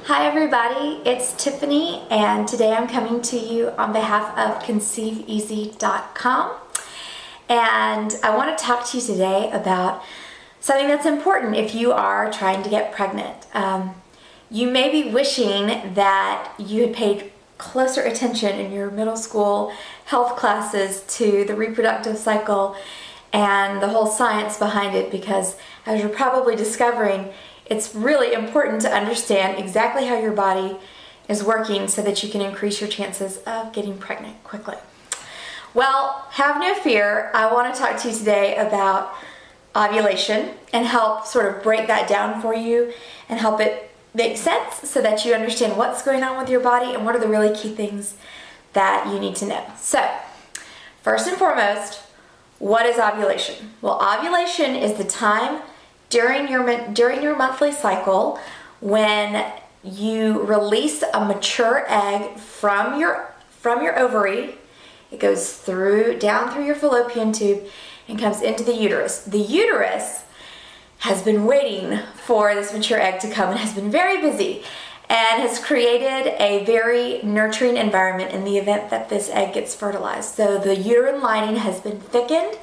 Hi everybody, it's Tiffany and today I'm coming to you on behalf of conceiveeasy.com, and I want to talk to you today about something that's important if you are trying to get pregnant. You may be wishing that you had paid closer attention in your middle school health classes to the reproductive cycle and the whole science behind it, because as you're probably discovering, it's really important to understand exactly how your body is working so that you can increase your chances of getting pregnant quickly. Well, have no fear. I want to talk to you today about ovulation and help sort of break that down for you and help it make sense so that you understand what's going on with your body and what are the really key things that you need to know. So, first and foremost, what is ovulation? Well, ovulation is the time during your monthly cycle when you release a mature egg from your ovary. It goes down through your fallopian tube and comes into the uterus. The uterus has been waiting for this mature egg to come and has been very busy and has created a very nurturing environment in the event that this egg gets fertilized. So the uterine lining has been thickened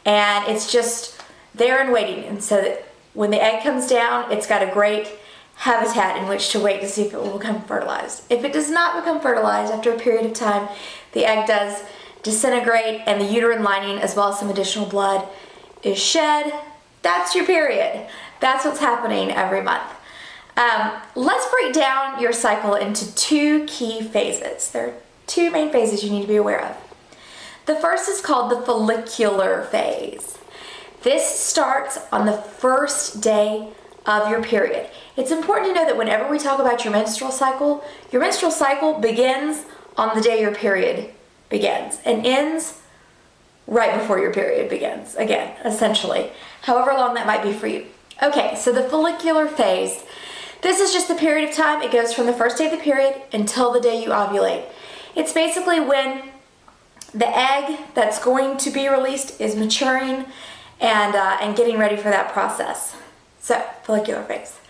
and it's just there and waiting, and so that when the egg comes down, it's got a great habitat in which to wait to see if it will become fertilized. If it does not become fertilized after a period of time, the egg does disintegrate and the uterine lining, as well as some additional blood, is shed. That's your period. That's what's happening every month. Let's break down your cycle into two key phases. There are two main phases you need to be aware of. The first is called the follicular phase. This starts on the first day of your period. It's important to know that whenever we talk about your menstrual cycle begins on the day your period begins and ends right before your period begins, again, essentially, however long that might be for you. Okay, so the follicular phase, this is just the period of time. It goes from the first day of the period until the day you ovulate. It's basically when the egg that's going to be released is maturing and getting ready for that process. So, follicular phase.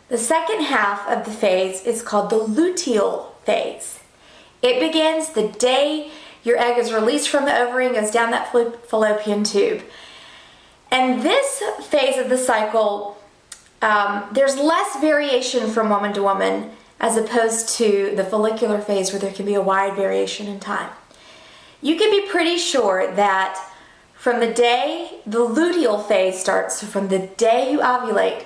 The second half of the phase is called the luteal phase. It begins the day your egg is released from the ovary and goes down that fallopian tube. And this phase of the cycle, there's less variation from woman to woman as opposed to the follicular phase where there can be a wide variation in time. You can be pretty sure that from the day the luteal phase starts, so from the day you ovulate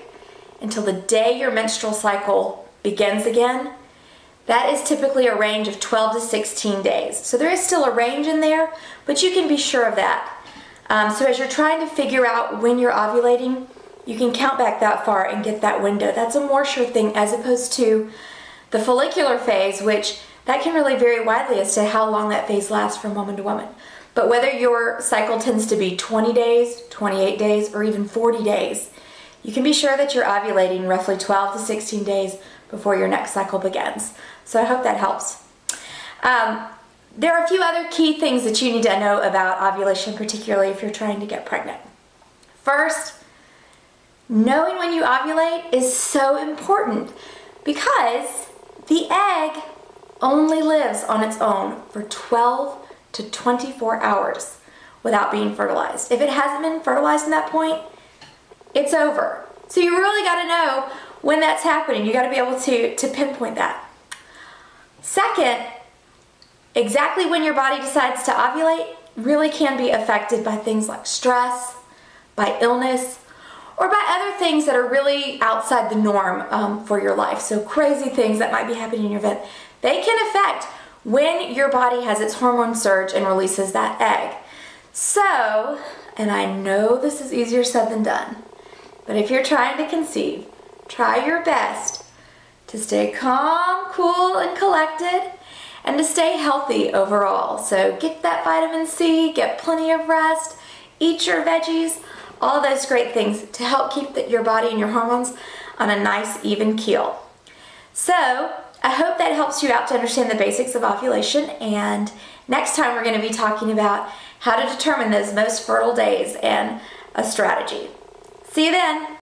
until the day your menstrual cycle begins again, that is typically a range of 12 to 16 days. So there is still a range in there, but you can be sure of that. So as you're trying to figure out when you're ovulating, you can count back that far and get that window. That's a more sure thing as opposed to the follicular phase, which that can really vary widely as to how long that phase lasts from woman to woman. But whether your cycle tends to be 20 days, 28 days, or even 40 days, you can be sure that you're ovulating roughly 12 to 16 days before your next cycle begins. So I hope that helps. There are a few other key things that you need to know about ovulation, particularly if you're trying to get pregnant. First, knowing when you ovulate is so important because the egg only lives on its own for 12 to 24 hours without being fertilized. If it hasn't been fertilized in that point, it's over. So you really got to know when that's happening. You got to be able to pinpoint that. Second, exactly when your body decides to ovulate really can be affected by things like stress, by illness, or by other things that are really outside the norm for your life. So crazy things that might be happening in your event, they can affect when your body has its hormone surge and releases that egg. So, and I know this is easier said than done, but if you're trying to conceive, try your best to stay calm, cool, and collected, and to stay healthy overall. So get that vitamin C, get plenty of rest, eat your veggies, all those great things to help keep your body and your hormones on a nice even keel. So I hope that helps you out to understand the basics of ovulation, and next time we're going to be talking about how to determine those most fertile days and a strategy. See you then!